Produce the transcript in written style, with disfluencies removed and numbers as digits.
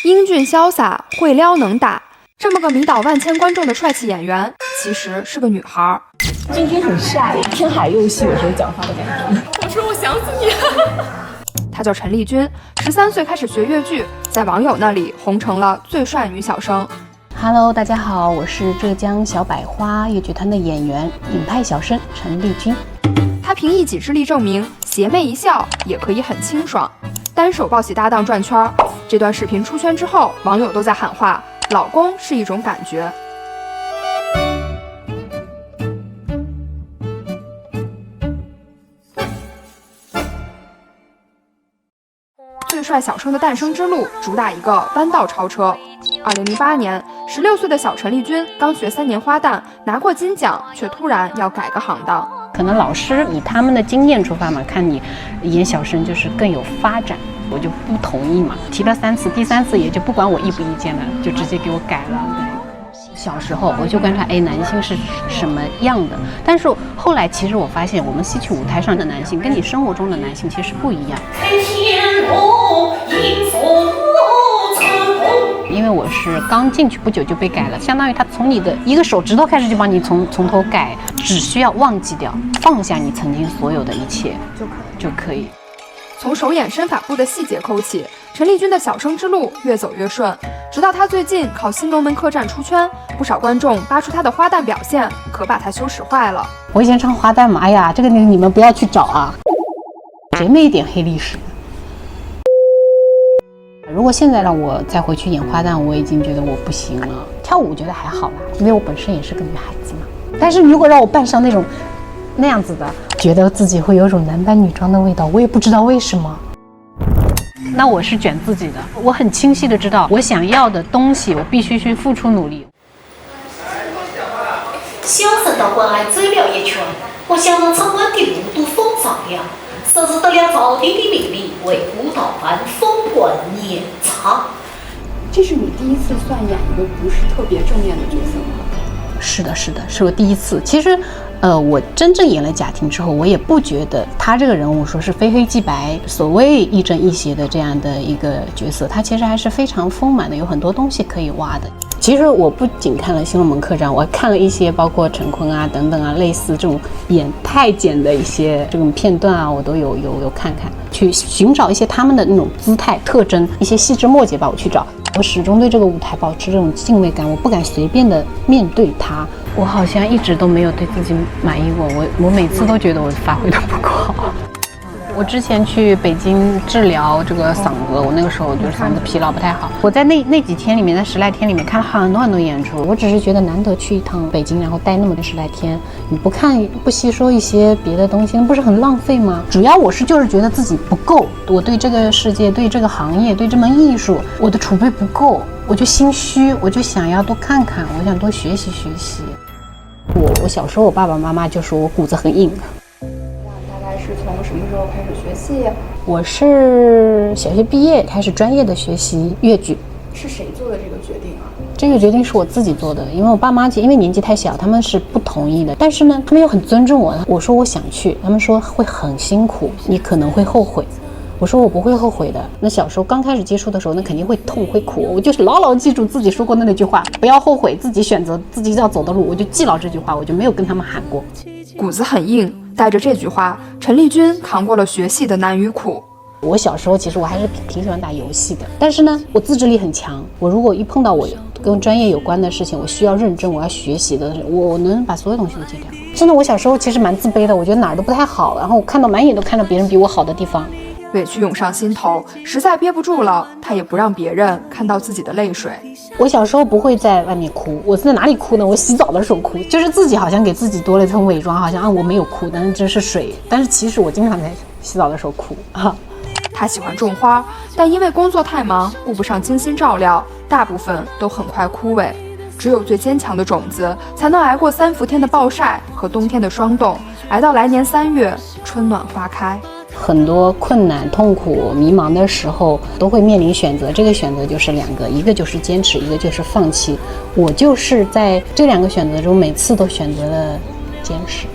英俊潇洒，会撩能打，这么个迷倒万千观众的帅气演员，其实是个女孩。君君很帅，天海佑希有时候讲话的感觉。我说我想死你。她叫陈丽君，13岁开始学越剧，在网友那里红成了最帅女小生。Hello， 大家好，我是浙江小百花越剧团的演员、影派小生陈丽君。她凭一己之力证明，邪魅一笑也可以很清爽，单手抱起搭档转圈。这段视频出圈之后，网友都在喊话：“老公是一种感觉。”最帅小生的诞生之路，主打一个弯道超车。2008年，16岁的小陈丽君刚学3年花旦，拿过金奖，却突然要改个行当。可能老师以他们的经验出发嘛，看你演小生就是更有发展，我就不同意嘛。提了3次，第3次也就不管我意不意见了，就直接给我改了。小时候我就观察，男性是什么样的。但是后来其实我发现，我们戏曲舞台上的男性跟你生活中的男性其实不一样。因为我是刚进去不久就被改了，相当于他从你的一个手指头开始就帮你从头改，只需要忘记掉，放下你曾经所有的一切就可以。从手眼身法步的细节抠起，陈丽君的小生之路越走越顺，直到她最近靠新龙门客栈出圈，不少观众扒出她的花旦表现，可把她羞耻坏了。我以前唱花旦嘛，哎呀，这个你们不要去找啊，谁没一点黑历史？如果现在让我再回去演花旦，我已经觉得我不行了。跳舞觉得还好啦，因为我本身也是个女孩子嘛。但是如果让我扮上那样子的，觉得自己会有种男扮女装的味道，我也不知道为什么。那我是卷自己的，我很清晰的知道我想要的东西，我必须去付出努力。小陈到关爱追了一圈，我想让场馆的路都封上了，设置得了朝廷的命令，为古道班封官严查。这是你第一次算演一个不是特别正面的角色吗？是的，是我第一次。其实，我真正演了贾婷之后，我也不觉得他这个人物说是非黑即白，所谓亦正亦邪的这样的一个角色，他其实还是非常丰满的，有很多东西可以挖的。其实我不仅看了《新龙门客栈》，我还看了一些包括陈坤啊等等啊，类似这种演太监的一些这种片段啊，我都有看，去寻找一些他们的那种姿态特征，一些细枝末节吧，我去找。我始终对这个舞台保持这种敬畏感，我不敢随便的面对它。我好像一直都没有对自己满意过，我每次都觉得我发挥的不够好。我之前去北京治疗这个嗓子，我那个时候就是嗓子疲劳不太好。我在那几天里面，在10来天里面看了很多演出。我只是觉得难得去一趟北京，然后待那么10来天，你不看不吸收一些别的东西，那不是很浪费吗？主要我就是觉得自己不够，我对这个世界、对这个行业、对这门艺术，我的储备不够，我就心虚，我就想要多看看，我想多学习。我小时候我爸爸妈妈就说我骨子很硬。是从什么时候开始学戏？我是小学毕业开始专业的学习越剧。是谁做的这个决定啊？这个决定是我自己做的，因为我爸妈因为年纪太小，他们是不同意的。但是呢，他们又很尊重我。我说我想去，他们说会很辛苦，你可能会后悔。我说我不会后悔的。那小时候刚开始接触的时候，那肯定会痛会苦。我就是牢牢记住自己说过的那句话，不要后悔自己选择自己要走的路。我就记牢这句话，我就没有跟他们喊过。骨子很硬，带着这句话，陈丽君扛过了学戏的难与苦。我小时候其实我还是挺喜欢打游戏的，但是呢，我自制力很强。我如果一碰到我跟专业有关的事情，我需要认真，我要学习的，我能把所有东西都戒掉。真的，我小时候其实蛮自卑的，我觉得哪儿都不太好，然后我看到满眼都看到别人比我好的地方。委屈涌上心头，实在憋不住了，他也不让别人看到自己的泪水。我小时候不会在外面哭，我在哪里哭呢？我洗澡的时候哭，就是自己好像给自己多了一层伪装，好像我没有哭，但是这是水，但是其实我经常在洗澡的时候哭啊。他喜欢种花，但因为工作太忙，顾不上精心照料，大部分都很快枯萎。只有最坚强的种子，才能挨过3伏天的暴晒和冬天的霜冻，挨到来年3月春暖花开。很多困难、痛苦、迷茫的时候，都会面临选择。这个选择就是2个，一个就是坚持，一个就是放弃。我就是在这2个选择中，每次都选择了坚持。